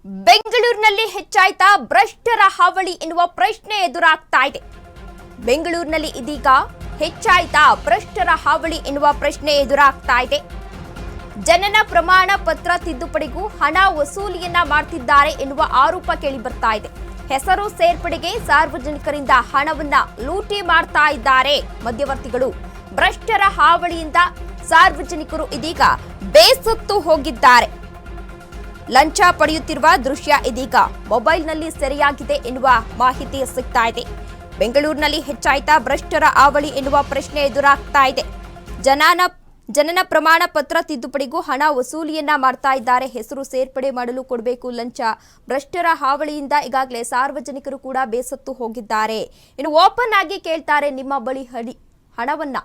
ಬೆಂಗಳೂರಿನಲ್ಲಿ ಹೆಚ್ಚಾಯ್ತಾ ಭ್ರಷ್ಟರ ಹಾವಳಿ ಎನ್ನುವ ಪ್ರಶ್ನೆ ಎದುರಾಗ್ತಾ ಇದೆ. ಬೆಂಗಳೂರಿನಲ್ಲಿ ಇದೀಗ ಹೆಚ್ಚಾಯ್ತಾ ಭ್ರಷ್ಟರ ಹಾವಳಿ ಎನ್ನುವ ಪ್ರಶ್ನೆ ಎದುರಾಗ್ತಾ ಇದೆ. ಜನನ ಪ್ರಮಾಣ ಪತ್ರ ತಿದ್ದುಪಡಿಗೂ ಹಣ ವಸೂಲಿಯನ್ನ ಮಾಡ್ತಿದ್ದಾರೆ ಎನ್ನುವ ಆರೋಪ ಕೇಳಿ ಬರ್ತಾ ಇದೆ. ಹೆಸರು ಸೇರ್ಪಡೆಗೆ ಸಾರ್ವಜನಿಕರಿಂದ ಹಣವನ್ನ ಲೂಟಿ ಮಾಡ್ತಾ ಇದ್ದಾರೆ ಮಧ್ಯವರ್ತಿಗಳು. ಭ್ರಷ್ಟರ ಹಾವಳಿಯಿಂದ ಸಾರ್ವಜನಿಕರು ಇದೀಗ ಬೇಸತ್ತು ಹೋಗಿದ್ದಾರೆ. ಲಂಚ ಪಡೆಯುತ್ತಿರುವ ದೃಶ್ಯ ಇದೀಗ ಮೊಬೈಲ್ನಲ್ಲಿ ಸೆರೆಯಾಗಿದೆ ಎನ್ನುವ ಮಾಹಿತಿ ಸಿಗ್ತಾ ಇದೆ. ಬೆಂಗಳೂರಿನಲ್ಲಿ ಹೆಚ್ಚಾಯ್ತಾ ಭ್ರಷ್ಟರ ಹಾವಳಿ ಎನ್ನುವ ಪ್ರಶ್ನೆ ಎದುರಾಗ್ತಾ ಇದೆ. ಜನನ ಪ್ರಮಾಣ ಪತ್ರ ತಿದ್ದುಪಡಿಗೂ ಹಣ ವಸೂಲಿಯನ್ನ ಮಾಡ್ತಾ ಇದ್ದಾರೆ. ಹೆಸರು ಸೇರ್ಪಡೆ ಮಾಡಲು ಕೊಡಬೇಕು ಲಂಚ. ಭ್ರಷ್ಟರ ಹಾವಳಿಯಿಂದ ಈಗಾಗಲೇ ಸಾರ್ವಜನಿಕರು ಕೂಡ ಬೇಸತ್ತು ಹೋಗಿದ್ದಾರೆ. ಇನ್ನು ಓಪನ್ ಆಗಿ ಕೇಳ್ತಾರೆ, ನಿಮ್ಮ ಬಳಿ ಹಣವನ್ನ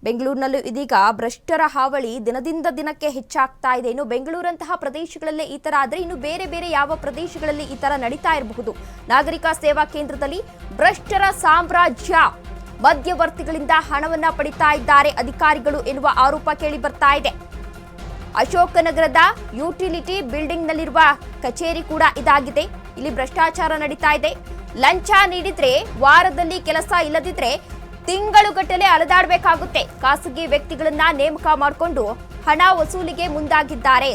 ಬೆಂಗಳೂರಿನಲ್ಲೂ ಇದೀಗ ಭ್ರಷ್ಟರ ಹಾವಳಿ ದಿನದಿಂದ ದಿನಕ್ಕೆ ಹೆಚ್ಚಾಗ್ತಾ ಇದೆ. ಇನ್ನು ಬೆಂಗಳೂರಂತಹ ಪ್ರದೇಶಗಳಲ್ಲೇ ಈ ತರ ಆದ್ರೆ ಇನ್ನು ಬೇರೆ ಬೇರೆ ಯಾವ ಪ್ರದೇಶಗಳಲ್ಲಿ ಈ ತರ ನಡೀತಾ ಇರಬಹುದು. ನಾಗರಿಕ ಸೇವಾ ಕೇಂದ್ರದಲ್ಲಿ ಭ್ರಷ್ಟರ ಸಾಮ್ರಾಜ್ಯ. ಮಧ್ಯವರ್ತಿಗಳಿಂದ ಹಣವನ್ನ ಪಡಿತಾ ಇದ್ದಾರೆ ಅಧಿಕಾರಿಗಳು ಎನ್ನುವ ಆರೋಪ ಕೇಳಿ ಬರ್ತಾ ಇದೆ. ಅಶೋಕನಗರದ ಯುಟಿಲಿಟಿ ಬಿಲ್ಡಿಂಗ್ ನಲ್ಲಿರುವ ಕಚೇರಿ ಕೂಡ ಇದಾಗಿದೆ. ಇಲ್ಲಿ ಭ್ರಷ್ಟಾಚಾರ ನಡೀತಾ ಇದೆ. ಲಂಚ ನೀಡಿದ್ರೆ ವಾರದಲ್ಲಿ ಕೆಲಸ, ಇಲ್ಲದಿದ್ರೆ ತಿಂಗಳುಗಟ್ಟಲೆ ಅಲೆದಾಡಬೇಕಾಗುತ್ತೆ. ಖಾಸಗಿ ವ್ಯಕ್ತಿಗಳನ್ನ ನೇಮಕ ಮಾಡಿಕೊಂಡು ಹಣ ವಸೂಲಿಗೆ ಮುಂದಾಗಿದ್ದಾರೆ.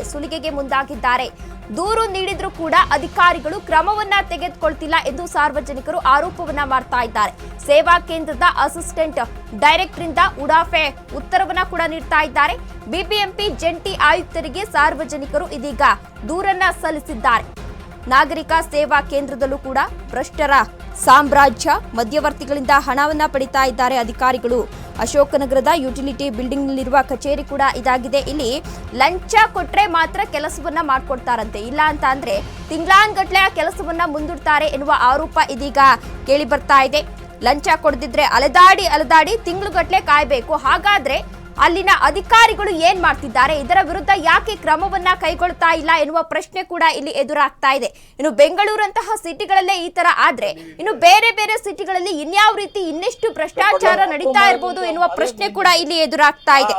ದೂರು ನೀಡಿದ್ರೂ ಕೂಡ ಅಧಿಕಾರಿಗಳು ಕ್ರಮವನ್ನ ತೆಗೆದುಕೊಳ್ತಿಲ್ಲ ಎಂದು ಸಾರ್ವಜನಿಕರು ಆರೋಪವನ್ನ ಮಾಡ್ತಾ ಇದ್ದಾರೆ. ಸೇವಾ ಕೇಂದ್ರದ ಅಸಿಸ್ಟೆಂಟ್ ಡೈರೆಕ್ಟರ್ ಇಂದ ಉಡಾಫೆ ಉತ್ತರವನ್ನ ಕೂಡ ನೀಡ್ತಾ ಇದ್ದಾರೆ. ಬಿಬಿಎಂಪಿ ಜಂಟಿ ಆಯುಕ್ತರಿಗೆ ಸಾರ್ವಜನಿಕರು ಇದೀಗ ದೂರನ್ನ ಸಲ್ಲಿಸಿದ್ದಾರೆ. ನಾಗರಿಕ ಸೇವಾ ಕೇಂದ್ರದಲ್ಲೂ ಕೂಡ ಭ್ರಷ್ಟರ ಸಾಮ್ರಾಜ್ಯ. ಮಧ್ಯವರ್ತಿಗಳಿಂದ ಹಣವನ್ನ ಪಡಿತಾ ಇದ್ದಾರೆ ಅಧಿಕಾರಿಗಳು. ಅಶೋಕನಗರದ ಯುಟಿಲಿಟಿ ಬಿಲ್ಡಿಂಗ್ ನಲ್ಲಿರುವ ಕಚೇರಿ ಕೂಡ ಇದಾಗಿದೆ. ಇಲ್ಲಿ ಲಂಚ ಕೊಟ್ರೆ ಮಾತ್ರ ಕೆಲಸವನ್ನ ಮಾಡ್ಕೊಡ್ತಾರಂತೆ, ಇಲ್ಲ ಅಂತ ಅಂದ್ರೆ ತಿಂಗಳಾನ್ಗಟ್ಲೆ ಆ ಕೆಲಸವನ್ನ ಮುಂದೂಡ್ತಾರೆ ಎನ್ನುವ ಆರೋಪ ಇದೀಗ ಕೇಳಿ ಬರ್ತಾ ಇದೆ. ಲಂಚ ಕೊಡದಿದ್ರೆ ಅಲೆದಾಡಿ ತಿಂಗಳುಗಟ್ಲೆ ಕಾಯ್ಬೇಕು. ಹಾಗಾದ್ರೆ ಅಲ್ಲಿನ ಅಧಿಕಾರಿಗಳು ಏನ್ ಮಾಡ್ತಿದ್ದಾರೆ, ಇದರ ವಿರುದ್ಧ ಯಾಕೆ ಕ್ರಮವನ್ನ ಕೈಗೊಳ್ತಾ ಇಲ್ಲ ಎನ್ನುವ ಪ್ರಶ್ನೆ ಕೂಡ ಇಲ್ಲಿ ಎದುರಾಗ್ತಾ ಇದೆ. ಇನ್ನು ಬೆಂಗಳೂರಂತಹ ಸಿಟಿಗಳಲ್ಲೇ ಈ ತರ ಆದ್ರೆ ಇನ್ನು ಬೇರೆ ಬೇರೆ ಸಿಟಿಗಳಲ್ಲಿ ಇನ್ಯಾವ ರೀತಿ ಇನ್ನೆಷ್ಟು ಭ್ರಷ್ಟಾಚಾರ ನಡೀತಾ ಇರಬಹುದು ಎನ್ನುವ ಪ್ರಶ್ನೆ ಕೂಡ ಇಲ್ಲಿ ಎದುರಾಗ್ತಾ ಇದೆ.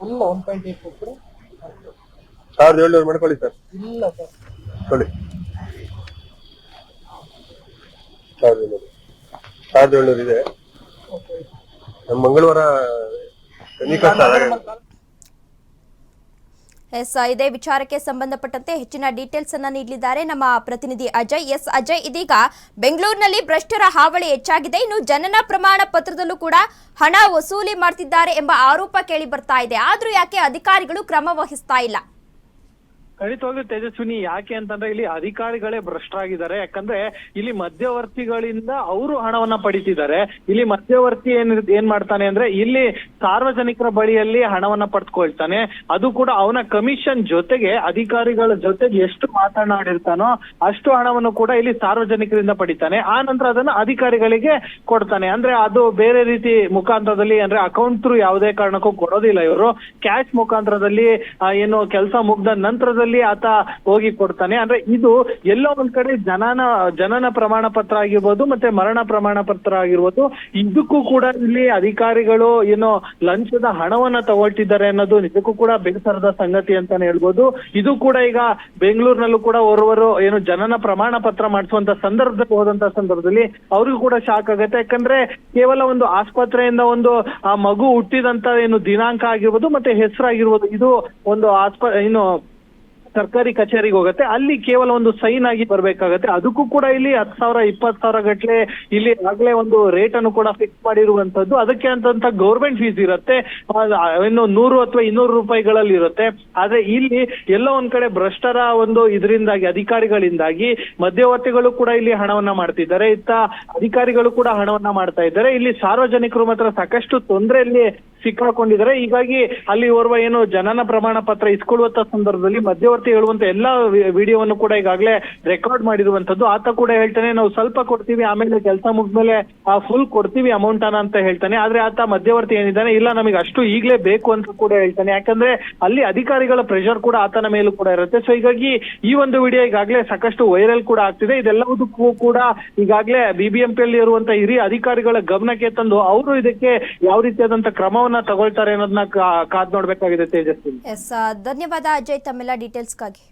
ಇಲ್ಲ 1.8 ಕೊಟ್ಟರೆ 1700 ಮಾಡ್ಕೊಳ್ಳಿ ಸರ್. ಇಲ್ಲ ಸರ್ ಕೊಡಿ 1700 ಇದೆ. ನಮ್ಮ ಮಂಗಳವಾರ ಇದೇ ವಿಚಾರಕ್ಕೆ ಸಂಬಂಧಪಟ್ಟಂತೆ ಹೆಚ್ಚಿನ ಡೀಟೇಲ್ಸ್ ಅನ್ನ ನೀಡಲಿದ್ದಾರೆ ನಮ್ಮ ಪ್ರತಿನಿಧಿ ಅಜಯ್. ಅಜಯ್, ಇದೀಗ ಬೆಂಗಳೂರಿನಲ್ಲಿ ಭ್ರಷ್ಟರ ಹಾವಳಿ ಹೆಚ್ಚಾಗಿದೆ. ಇನ್ನು ಜನನ ಪ್ರಮಾಣ ಪತ್ರದಲ್ಲೂ ಕೂಡ ಹಣ ವಸೂಲಿ ಮಾಡ್ತಿದ್ದಾರೆ ಎಂಬ ಆರೋಪ ಕೇಳಿ ಬರ್ತಾ ಇದೆ. ಆದ್ರೂ ಯಾಕೆ ಅಧಿಕಾರಿಗಳು ಕ್ರಮ ವಹಿಸ್ತಾ ಇಲ್ಲ? ಖಂಡಿತವಾಗ್ಲೂ ತೇಜಸ್ವಿನಿ, ಯಾಕೆ ಅಂತಂದ್ರೆ ಇಲ್ಲಿ ಅಧಿಕಾರಿಗಳೇ ಭ್ರಷ್ಟರಾಗಿದ್ದಾರೆ. ಯಾಕಂದ್ರೆ ಇಲ್ಲಿ ಮಧ್ಯವರ್ತಿಗಳಿಂದ ಅವರು ಹಣವನ್ನ ಪಡಿತಿದ್ದಾರೆ. ಇಲ್ಲಿ ಮಧ್ಯವರ್ತಿ ಏನ್ ಮಾಡ್ತಾನೆ ಅಂದ್ರೆ ಇಲ್ಲಿ ಸಾರ್ವಜನಿಕರ ಬಳಿಯಲ್ಲಿ ಹಣವನ್ನ ಪಡೆದುಕೊಳ್ತಾನೆ. ಅದು ಕೂಡ ಅವನ ಕಮಿಷನ್ ಜೊತೆಗೆ ಅಧಿಕಾರಿಗಳ ಜೊತೆಗೆ ಎಷ್ಟು ಮಾತನಾಡಿರ್ತಾನೋ ಅಷ್ಟು ಹಣವನ್ನು ಕೂಡ ಇಲ್ಲಿ ಸಾರ್ವಜನಿಕರಿಂದ ಪಡಿತಾನೆ. ಆ ನಂತರ ಅದನ್ನ ಅಧಿಕಾರಿಗಳಿಗೆ ಕೊಡ್ತಾನೆ. ಅಂದ್ರೆ ಅದು ಬೇರೆ ರೀತಿ ಮುಖಾಂತರದಲ್ಲಿ, ಅಂದ್ರೆ ಅಕೌಂಟ್ ಥ್ರೂ ಯಾವುದೇ ಕಾರಣಕ್ಕೂ ಕೊಡೋದಿಲ್ಲ ಇವರು. ಕ್ಯಾಶ್ ಮುಖಾಂತರದಲ್ಲಿ ಏನು ಕೆಲಸ ಮುಗ್ದ ನಂತರದಲ್ಲಿ ಆತ ಹೋಗಿ ಕೊಡ್ತಾನೆ. ಅಂದ್ರೆ ಇದು ಎಲ್ಲೋ ಒಂದ್ ಕಡೆ ಜನನ ಪ್ರಮಾಣ ಪತ್ರ ಆಗಿರ್ಬೋದು, ಮತ್ತೆ ಮರಣ ಪ್ರಮಾಣ ಪತ್ರ ಆಗಿರ್ಬೋದು, ಇದಕ್ಕೂ ಕೂಡ ಇಲ್ಲಿ ಅಧಿಕಾರಿಗಳು ಏನು ಲಂಚದ ಹಣವನ್ನ ತಗೊಳ್ತಿದ್ದಾರೆ ಅನ್ನೋದು ನಿಜಕ್ಕೂ ಕೂಡ ಬೇಸರದ ಸಂಗತಿ ಅಂತಾನೆ ಹೇಳ್ಬೋದು. ಇದು ಕೂಡ ಈಗ ಬೆಂಗಳೂರಿನಲ್ಲೂ ಕೂಡ ಓರ್ವರು ಏನು ಜನನ ಪ್ರಮಾಣ ಪತ್ರ ಮಾಡಿಸುವಂತ ಸಂದರ್ಭದಲ್ಲಿ ಹೋದಂತ ಸಂದರ್ಭದಲ್ಲಿ ಅವ್ರಿಗೂ ಕೂಡ ಶಾಕ್ ಆಗುತ್ತೆ. ಯಾಕಂದ್ರೆ ಕೇವಲ ಒಂದು ಆಸ್ಪತ್ರೆಯಿಂದ ಒಂದು ಆ ಮಗು ಹುಟ್ಟಿದಂತ ಏನು ದಿನಾಂಕ ಆಗಿರ್ಬೋದು ಮತ್ತೆ ಹೆಸರಾಗಿರ್ಬೋದು, ಇದು ಒಂದು ಏನು ಸರ್ಕಾರಿ ಕಚೇರಿಗೆ ಹೋಗುತ್ತೆ. ಅಲ್ಲಿ ಕೇವಲ ಒಂದು ಸೈನ್ ಆಗಿ ಬರ್ಬೇಕಾಗತ್ತೆ. ಅದಕ್ಕೂ ಕೂಡ ಇಲ್ಲಿ 10,000 20,000 ಗಟ್ಲೆ ಇಲ್ಲಿ ಆಗ್ಲೇ ಒಂದು ರೇಟ್ ಅನ್ನು ಕೂಡ ಫಿಕ್ಸ್ ಮಾಡಿರುವಂತದ್ದು. ಅದಕ್ಕೆ ಅಂತ ಗೌರ್ಮೆಂಟ್ ಫೀಸ್ ಇರುತ್ತೆ, ಇನ್ನು 100 ಅಥವಾ 200 ರೂಪಾಯಿಗಳಲ್ಲಿ ಇರುತ್ತೆ. ಆದ್ರೆ ಇಲ್ಲಿ ಎಲ್ಲೋ ಒಂದ್ ಕಡೆ ಭ್ರಷ್ಟರ ಒಂದು ಇದರಿಂದಾಗಿ, ಅಧಿಕಾರಿಗಳಿಂದಾಗಿ ಮಧ್ಯವರ್ತಿಗಳು ಕೂಡ ಇಲ್ಲಿ ಹಣವನ್ನ ಮಾಡ್ತಿದ್ದಾರೆ, ಇತ್ತ ಅಧಿಕಾರಿಗಳು ಕೂಡ ಹಣವನ್ನ ಮಾಡ್ತಾ ಇದ್ದಾರೆ. ಇಲ್ಲಿ ಸಾರ್ವಜನಿಕರು ಮಾತ್ರ ಸಾಕಷ್ಟು ತೊಂದರೆಯಲ್ಲಿ ಸಿಕ್ಕಾಕೊಂಡಿದ್ದಾರೆ. ಹೀಗಾಗಿ ಅಲ್ಲಿ ಓರ್ವ ಏನು ಜನನ ಪ್ರಮಾಣ ಪತ್ರ ಇಸ್ಕೊಳ್ಳುವಂತ ಸಂದರ್ಭದಲ್ಲಿ ಮಧ್ಯವರ್ತಿ ಹೇಳುವಂತ ಎಲ್ಲಾ ವಿಡಿಯೋವನ್ನು ಕೂಡ ಈಗಾಗಲೇ ರೆಕಾರ್ಡ್ ಮಾಡಿರುವಂತದ್ದು. ಆತ ಕೂಡ ಹೇಳ್ತಾನೆ, ನಾವು ಸ್ವಲ್ಪ ಕೊಡ್ತೀವಿ, ಆಮೇಲೆ ಕೆಲಸ ಮುಗಿದ್ಮೇಲೆ ಫುಲ್ ಕೊಡ್ತೀವಿ ಅಮೌಂಟ್ ಅಂತ ಹೇಳ್ತಾನೆ. ಆದ್ರೆ ಆತ ಮಧ್ಯವರ್ತಿ ಏನಿದ್ದಾನೆ, ಇಲ್ಲ ನಮಗೆ ಅಷ್ಟು ಈಗಲೇ ಬೇಕು ಅಂತ ಕೂಡ ಹೇಳ್ತಾನೆ. ಯಾಕಂದ್ರೆ ಅಲ್ಲಿ ಅಧಿಕಾರಿಗಳ ಪ್ರೆಷರ್ ಕೂಡ ಆತನ ಮೇಲೂ ಕೂಡ ಇರುತ್ತೆ. ಸೊ ಹೀಗಾಗಿ ಈ ಒಂದು ವಿಡಿಯೋ ಈಗಾಗಲೇ ಸಾಕಷ್ಟು ವೈರಲ್ ಕೂಡ ಆಗ್ತಿದೆ. ಇದೆಲ್ಲದಕ್ಕೂ ಕೂಡ ಈಗಾಗಲೇ BBMP ಅಲ್ಲಿ ಇರುವಂತಹ ಹಿರಿಯ ಅಧಿಕಾರಿಗಳ ಗಮನಕ್ಕೆ ತಂದು ಅವರು ಇದಕ್ಕೆ ಯಾವ ರೀತಿಯಾದಂತ ಕ್ರಮವನ್ನ ತಗೊಳ್ತಾರೆ ಅನ್ನೋದನ್ನ ಕಾದ್ ನೋಡ್ಬೇಕಾಗಿದೆ ತೇಜಸ್ವಿ. ಎಸ್, ಧನ್ಯವಾದ ಅಜಯ್ ತಮ್ಮೆಲ್ಲ ಡೀಟೇಲ್ಸ್ಗಾಗಿ.